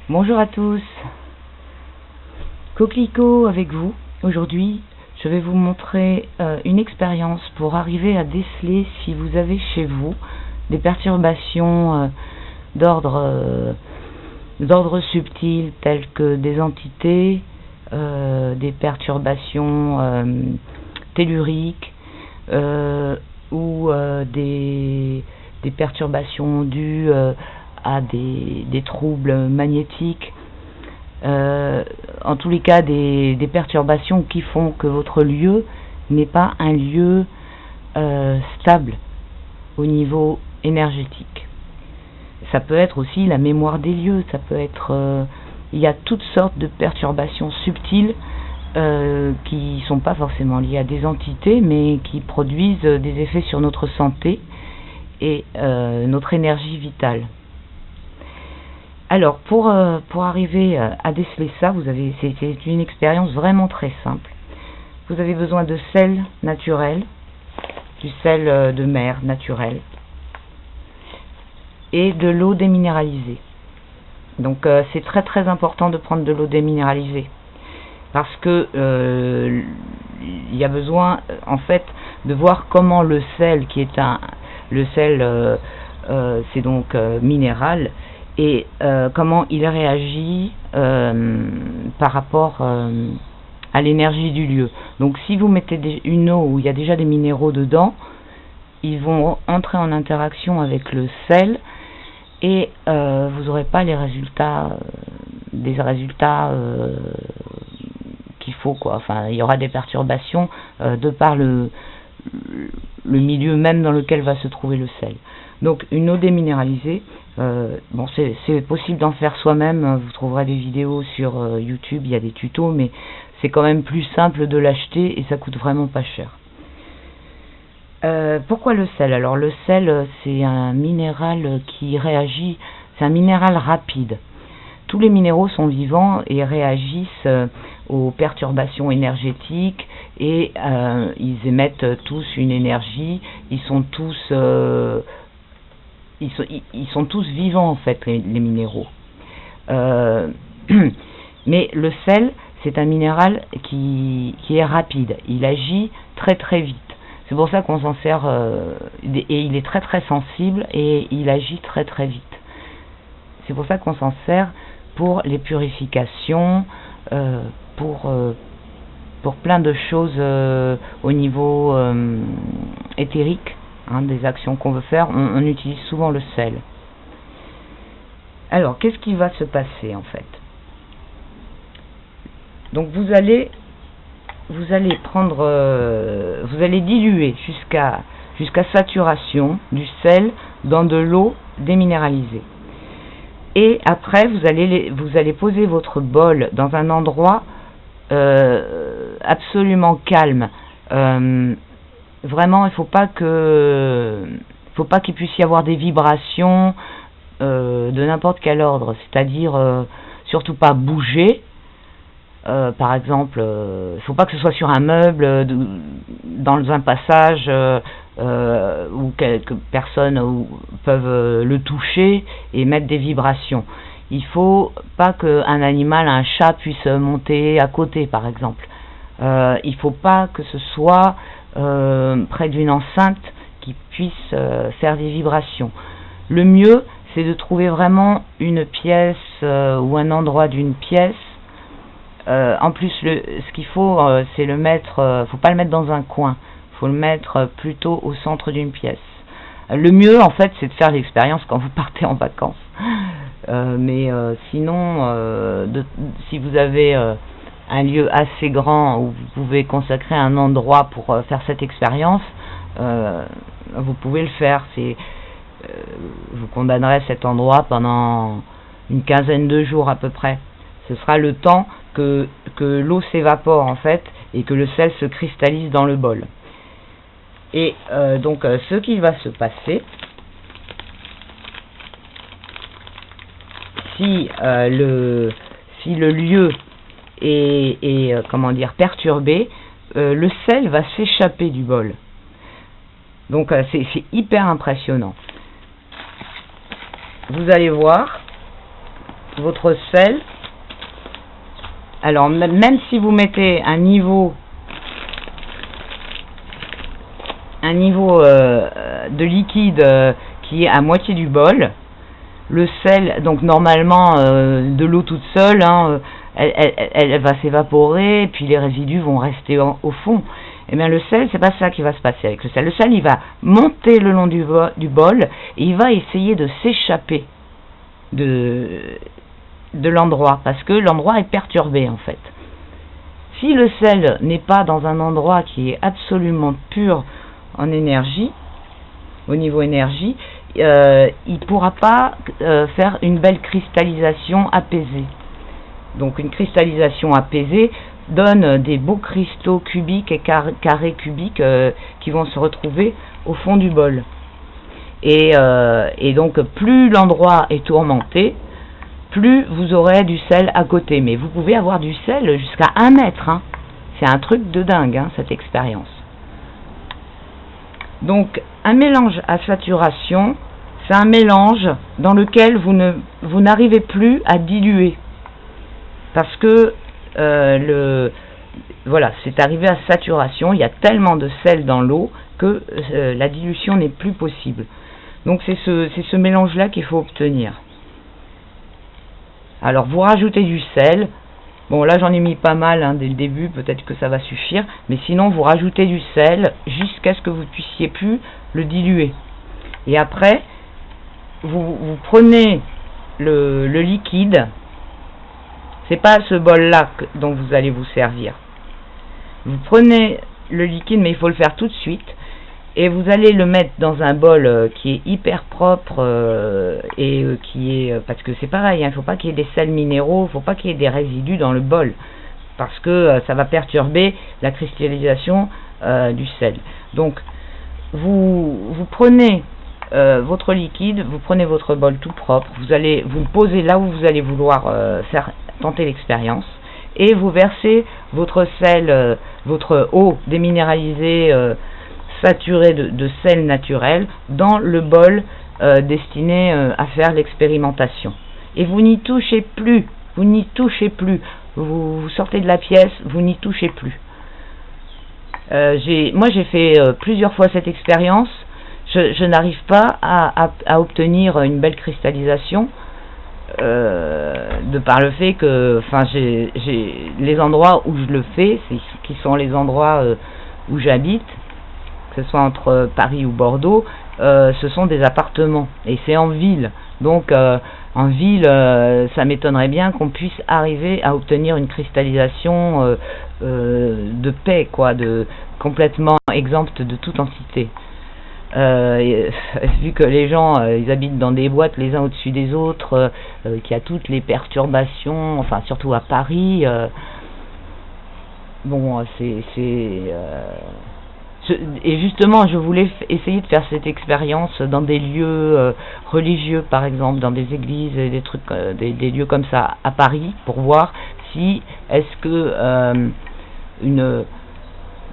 Bonjour à tous, Coquelicot avec vous. Aujourd'hui, je vais vous montrer une expérience pour arriver à déceler si vous avez chez vous des perturbations d'ordre subtil telles que des entités, des perturbations telluriques ou des perturbations dues à des troubles magnétiques, en tous les cas des perturbations qui font que votre lieu n'est pas un lieu stable au niveau énergétique. Ça peut être aussi la mémoire des lieux, ça peut être il y a toutes sortes de perturbations subtiles qui sont pas forcément liées à des entités, mais qui produisent des effets sur notre santé et notre énergie vitale. Alors, pour arriver à déceler ça, c'est une expérience vraiment très simple. Vous avez besoin de sel naturel, du sel de mer naturel, et de l'eau déminéralisée. Donc, c'est très très important de prendre de l'eau déminéralisée, parce que il y a besoin, en fait, de voir comment le sel, c'est donc minéral, et comment il réagit par rapport à l'énergie du lieu. Donc si vous mettez une eau où il y a déjà des minéraux dedans, ils vont entrer en interaction avec le sel et vous n'aurez pas les résultats, qu'il faut, quoi. Enfin, il y aura des perturbations de par le milieu même dans lequel va se trouver le sel. Donc une eau déminéralisée, c'est possible d'en faire soi-même, vous trouverez des vidéos sur YouTube, il y a des tutos, mais c'est quand même plus simple de l'acheter et ça coûte vraiment pas cher. Pourquoi le sel? Alors le sel, c'est un minéral qui réagit, c'est un minéral rapide. Tous les minéraux sont vivants et réagissent aux perturbations énergétiques et ils émettent tous une énergie, ils sont tous vivants en fait, les minéraux. Mais le sel, c'est un minéral qui est rapide, il agit très très vite. C'est pour ça qu'on s'en sert, et il est très très sensible et il agit très très vite. C'est pour ça qu'on s'en sert pour les purifications, pour plein de choses au niveau éthérique, des actions qu'on veut faire, on utilise souvent le sel. Alors, qu'est-ce qui va se passer en fait? Donc vous allez diluer jusqu'à saturation du sel dans de l'eau déminéralisée. Et après, vous allez poser votre bol dans un endroit absolument calme. Vraiment, il faut pas qu'il puisse y avoir des vibrations de n'importe quel ordre. C'est-à-dire, surtout pas bouger. Par exemple, il ne faut pas que ce soit sur un meuble, dans un passage où quelques personnes peuvent le toucher et mettre des vibrations. Il ne faut pas qu'un animal, un chat, puisse monter à côté, par exemple. Il ne faut pas que ce soit près d'une enceinte qui puisse faire des vibrations. Le mieux, c'est de trouver vraiment une pièce ou un endroit d'une pièce. En plus, ce qu'il faut, c'est le mettre. Faut pas le mettre dans un coin. Faut le mettre plutôt au centre d'une pièce. Le mieux, en fait, c'est de faire l'expérience quand vous partez en vacances. Sinon, si vous avez un lieu assez grand où vous pouvez consacrer un endroit pour faire cette expérience, vous pouvez le faire. Vous condamnerez cet endroit pendant une quinzaine de jours à peu près. Ce sera le temps que l'eau s'évapore en fait et que le sel se cristallise dans le bol. Et donc ce qui va se passer, si le lieu est perturbé, le sel va s'échapper du bol. Donc c'est hyper impressionnant. Vous allez voir, votre sel. Alors même si vous mettez un niveau de liquide qui est à moitié du bol, le sel, donc normalement de l'eau toute seule, hein, elle va s'évaporer et puis les résidus vont rester au fond. Et bien le sel, c'est pas ça qui va se passer avec le sel. Le sel, il va monter le long du bol et il va essayer de s'échapper de l'endroit, parce que l'endroit est perturbé en fait. Si le sel n'est pas dans un endroit qui est absolument pur en énergie, au niveau énergie, il ne pourra pas faire une belle cristallisation apaisée. Donc une cristallisation apaisée donne des beaux cristaux cubiques et carrés cubiques qui vont se retrouver au fond du bol. Et donc plus l'endroit est tourmenté, plus vous aurez du sel à côté. Mais vous pouvez avoir du sel jusqu'à 1 mètre. Hein. C'est un truc de dingue, hein, cette expérience. Donc un mélange à saturation, c'est un mélange dans lequel vous n'arrivez plus à diluer. Parce que voilà, c'est arrivé à saturation, il y a tellement de sel dans l'eau que la dilution n'est plus possible. Donc c'est ce mélange-là qu'il faut obtenir. Alors vous rajoutez du sel. Bon là j'en ai mis pas mal hein, dès le début, peut-être que ça va suffire. Mais sinon vous rajoutez du sel jusqu'à ce que vous puissiez plus le diluer. Et après, vous prenez le liquide. C'est pas ce bol-là dont vous allez vous servir. Vous prenez le liquide, mais il faut le faire tout de suite. Et vous allez le mettre dans un bol qui est hyper propre qui est... Parce que c'est pareil, il ne faut pas qu'il y ait des sels minéraux, il ne faut pas qu'il y ait des résidus dans le bol. Parce que ça va perturber la cristallisation du sel. Donc, vous prenez votre liquide, vous prenez votre bol tout propre, vous le posez là où vous allez vouloir tenter l'expérience. Et vous versez votre sel, votre eau déminéralisée, saturée de sel naturel dans le bol destiné à faire l'expérimentation. Et vous n'y touchez plus, vous sortez de la pièce, vous n'y touchez plus. Moi j'ai fait plusieurs fois cette expérience, je n'arrive pas à obtenir une belle cristallisation. De par le fait que les endroits où je le fais, qui sont les endroits où j'habite, que ce soit entre Paris ou Bordeaux, ce sont des appartements et c'est en ville. Donc en ville, ça m'étonnerait bien qu'on puisse arriver à obtenir une cristallisation de paix, quoi, complètement exempte de toute entité. Vu que les gens ils habitent dans des boîtes les uns au-dessus des autres, qu'il y a toutes les perturbations, enfin surtout à Paris, bon et justement je voulais essayer de faire cette expérience dans des lieux religieux, par exemple dans des églises et des trucs, des lieux comme ça à Paris, pour voir si est-ce que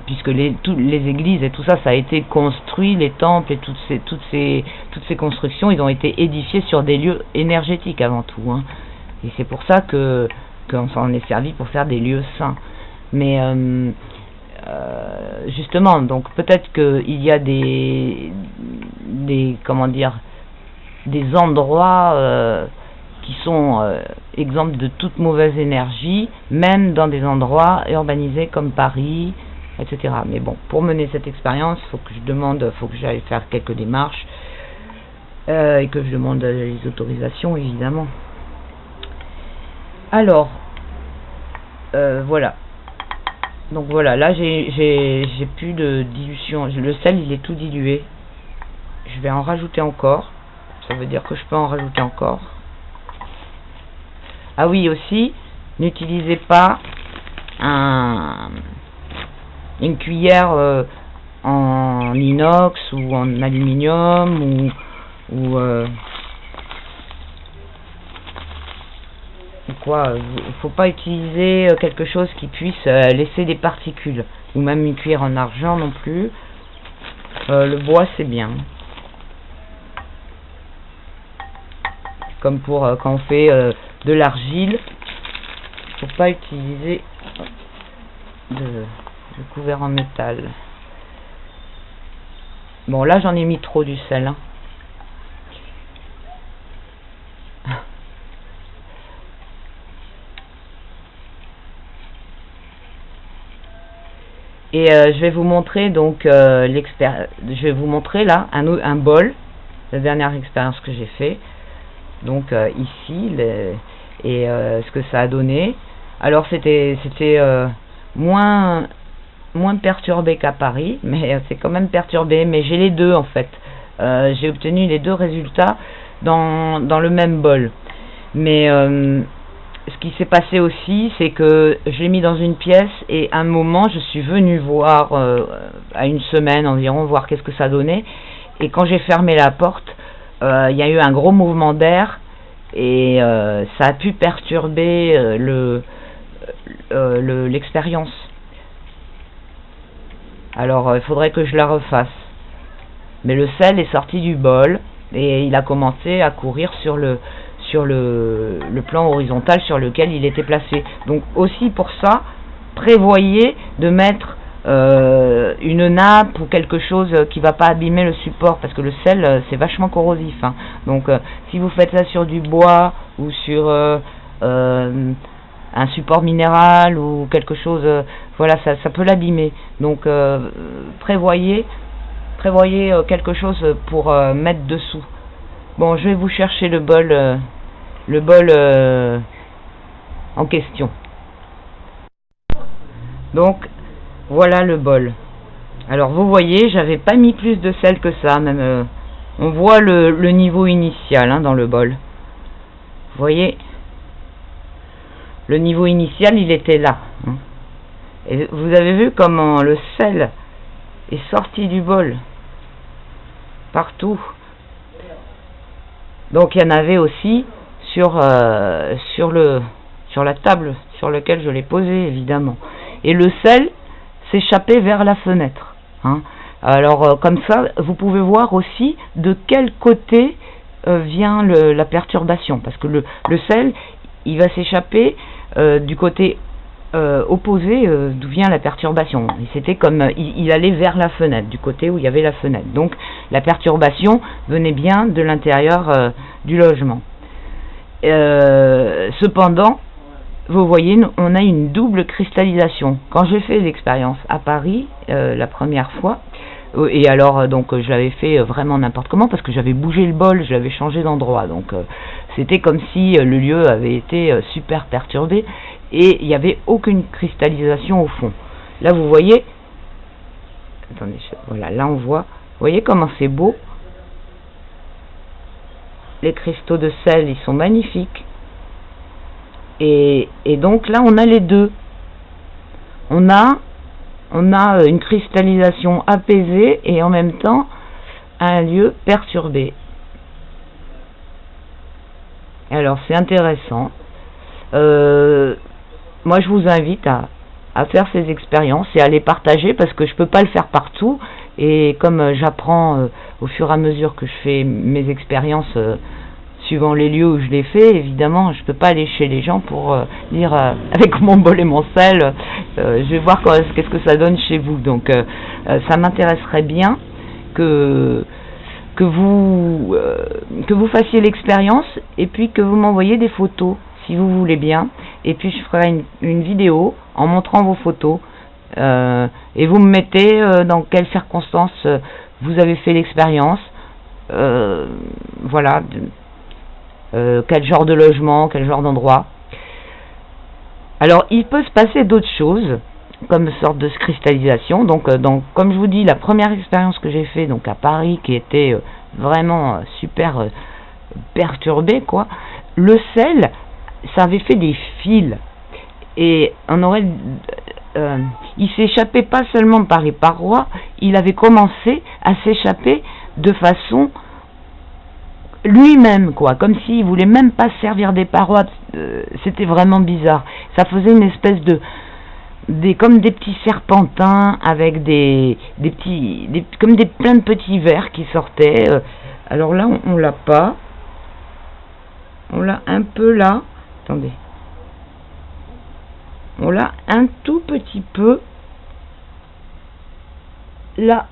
puisque toutes les églises et tout ça, ça a été construit, les temples et toutes ces constructions, ils ont été édifiés sur des lieux énergétiques avant tout. Hein. Et c'est pour ça qu'on s'en est servi pour faire des lieux saints. Mais justement, donc peut-être qu'il y a des endroits qui sont exempts de toute mauvaise énergie, même dans des endroits urbanisés comme Paris, etc. Mais bon, pour mener cette expérience, faut que j'aille faire quelques démarches et que je demande les autorisations, évidemment. Alors, voilà. Donc voilà, là j'ai plus de dilution. Le sel, il est tout dilué. Je vais en rajouter encore. Ça veut dire que je peux en rajouter encore. Ah oui, aussi, n'utilisez pas une cuillère en inox ou en aluminium ou quoi. Il faut pas utiliser quelque chose qui puisse laisser des particules, ou même une cuillère en argent non plus. Le bois c'est bien. comme pour quand on fait de l'argile. Faut pas utiliser de couvert en métal. Bon, là j'en ai mis trop du sel, hein. Et je vais vous montrer donc je vais vous montrer là un bol, la dernière expérience que j'ai fait. Donc ici ce que ça a donné. Alors c'était moins perturbé qu'à Paris, mais c'est quand même perturbé. Mais j'ai les deux en fait. J'ai obtenu les deux résultats dans le même bol. Mais ce qui s'est passé aussi, c'est que je l'ai mis dans une pièce et à un moment, je suis venu voir, à une semaine environ, voir qu'est-ce que ça donnait. Et quand j'ai fermé la porte, il y a eu un gros mouvement d'air et ça a pu perturber l'expérience. Alors, il faudrait que je la refasse. Mais le sel est sorti du bol et il a commencé à courir sur le plan horizontal sur lequel il était placé. Donc aussi pour ça, prévoyez de mettre une nappe ou quelque chose qui va pas abîmer le support, parce que le sel c'est vachement corrosif, hein. Donc si vous faites ça sur du bois ou sur un support minéral ou quelque chose, voilà, ça peut l'abîmer. Donc prévoyez quelque chose pour mettre dessous. Bon, je vais vous chercher le bol en question. Donc voilà le bol. Alors vous voyez, j'avais pas mis plus de sel que ça, même on voit le niveau initial, hein, dans le bol. Vous voyez, le niveau initial il était là, hein. Et vous avez vu comment le sel est sorti du bol partout. Donc il y en avait aussi sur la table sur laquelle je l'ai posé, évidemment. Et le sel s'échappait vers la fenêtre, hein. Alors comme ça, vous pouvez voir aussi de quel côté vient la perturbation, parce que le sel, il va s'échapper du côté opposé d'où vient la perturbation. Et c'était comme il allait vers la fenêtre, du côté où il y avait la fenêtre. Donc la perturbation venait bien de l'intérieur du logement. Cependant, vous voyez, on a une double cristallisation. Quand j'ai fait l'expérience à Paris la première fois, et alors donc je l'avais fait vraiment n'importe comment, parce que j'avais bougé le bol, je l'avais changé d'endroit, donc c'était comme si le lieu avait été super perturbé et il n'y avait aucune cristallisation au fond. Là vous voyez, attendez, voilà, là on voit, vous voyez comment c'est beau. Les cristaux de sel, ils sont magnifiques. Et donc là, on a les deux. On a une cristallisation apaisée et en même temps un lieu perturbé. Alors c'est intéressant. Moi, je vous invite à faire ces expériences et à les partager, parce que je peux pas le faire partout. Et comme j'apprends au fur et à mesure que je fais mes expériences, suivant les lieux où je les fais, évidemment, je peux pas aller chez les gens pour dire avec mon bol et mon sel, je vais voir qu'est-ce que ça donne chez vous. Donc ça m'intéresserait bien que vous fassiez l'expérience et puis que vous m'envoyiez des photos, si vous voulez bien. Et puis je ferai une vidéo en montrant vos photos et vous me mettez dans quelles circonstances vous avez fait l'expérience, voilà, quel genre de logement, quel genre d'endroit. Alors il peut se passer d'autres choses comme sorte de cristallisation. Donc comme je vous dis, la première expérience que j'ai fait donc à Paris, qui était vraiment super perturbée, quoi, le sel, ça avait fait des fils et on aurait il s'échappait pas seulement par les parois, il avait commencé à s'échapper de façon lui-même, quoi, comme s'il voulait même pas servir des parois. C'était vraiment bizarre. Ça faisait une espèce comme des petits serpentins avec comme plein de petits vers qui sortaient. Alors là, on l'a pas. On l'a un peu là. Attendez. On l'a un tout petit peu là.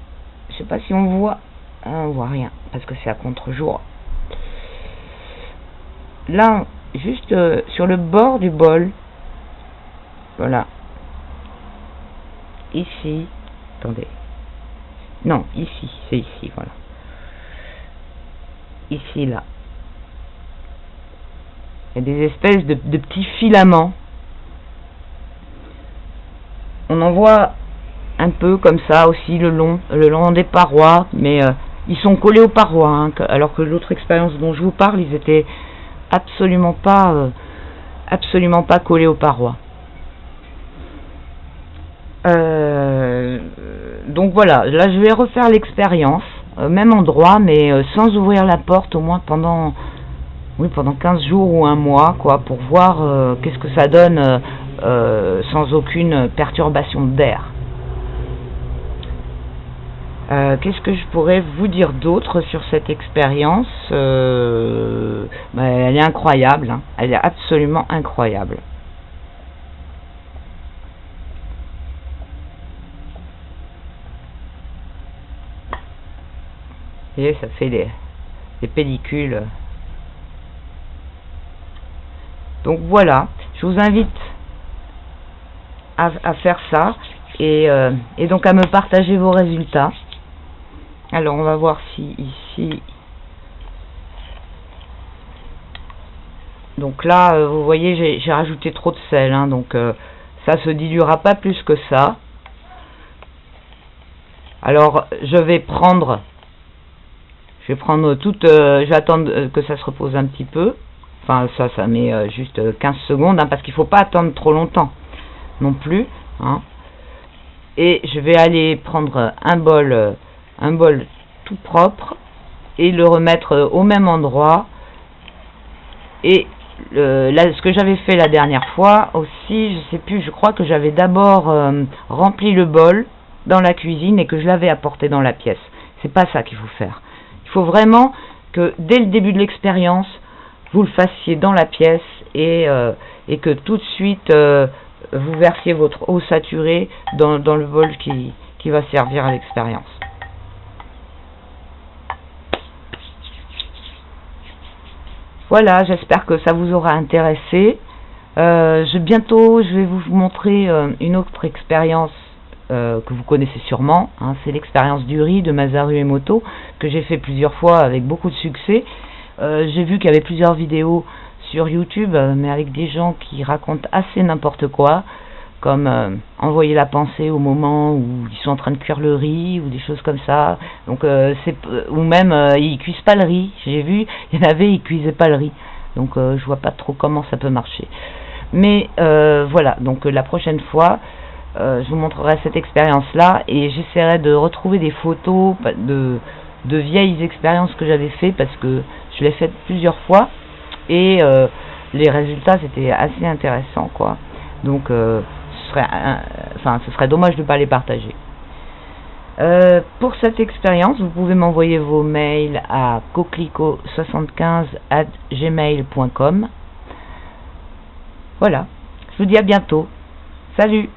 Je sais pas si on voit. On voit rien parce que c'est à contre-jour. Là, juste sur le bord du bol. Voilà. Ici. Attendez. Non, ici. C'est ici, voilà. Ici, là. Il y a des espèces de petits filaments. On en voit un peu comme ça aussi le long des parois, mais ils sont collés aux parois, hein, alors que l'autre expérience dont je vous parle, ils étaient absolument pas collés aux parois. Donc voilà, là je vais refaire l'expérience, même endroit, mais sans ouvrir la porte, au moins pendant 15 jours ou un mois, quoi, pour voir qu'est-ce que ça donne sans aucune perturbation d'air. Qu'est-ce que je pourrais vous dire d'autre sur cette expérience? Elle est incroyable, hein. Elle est absolument incroyable. Vous voyez, ça fait des pellicules. Donc voilà, je vous invite à faire ça et donc à me partager vos résultats. Alors on va voir si ici, donc là vous voyez j'ai rajouté trop de sel, hein, donc ça se diluera pas plus que ça. Alors je vais prendre toute, je vais attendre que ça se repose un petit peu. Enfin ça met juste 15 secondes, hein, parce qu'il faut pas attendre trop longtemps non plus, hein. Et je vais aller prendre un bol tout propre et le remettre au même endroit. Et là, ce que j'avais fait la dernière fois aussi, je sais plus, je crois que j'avais d'abord rempli le bol dans la cuisine et que je l'avais apporté dans la pièce. C'est pas ça qu'il faut faire. Il faut vraiment que dès le début de l'expérience, vous le fassiez dans la pièce et que tout de suite vous versiez votre eau saturée dans le bol qui va servir à l'expérience. Voilà, j'espère que ça vous aura intéressé. Bientôt, je vais vous montrer une autre expérience que vous connaissez sûrement, hein, c'est l'expérience du riz de Masaru Emoto, que j'ai fait plusieurs fois avec beaucoup de succès. J'ai vu qu'il y avait plusieurs vidéos sur YouTube, mais avec des gens qui racontent assez n'importe quoi, comme envoyer la pensée au moment où ils sont en train de cuire le riz, ou des choses comme ça. Donc, ou même, ils cuisent pas le riz. J'ai vu, il y en avait, ils cuisaient pas le riz. Donc, je vois pas trop comment ça peut marcher. Mais, voilà, donc la prochaine fois, je vous montrerai cette expérience-là, et j'essaierai de retrouver des photos de vieilles expériences que j'avais fait, parce que je l'ai fait plusieurs fois, et les résultats c'était assez intéressant, quoi. Donc ce serait dommage de ne pas les partager. Pour cette expérience, vous pouvez m'envoyer vos mails à coquelicot75@gmail.com. Voilà, je vous dis à bientôt. Salut!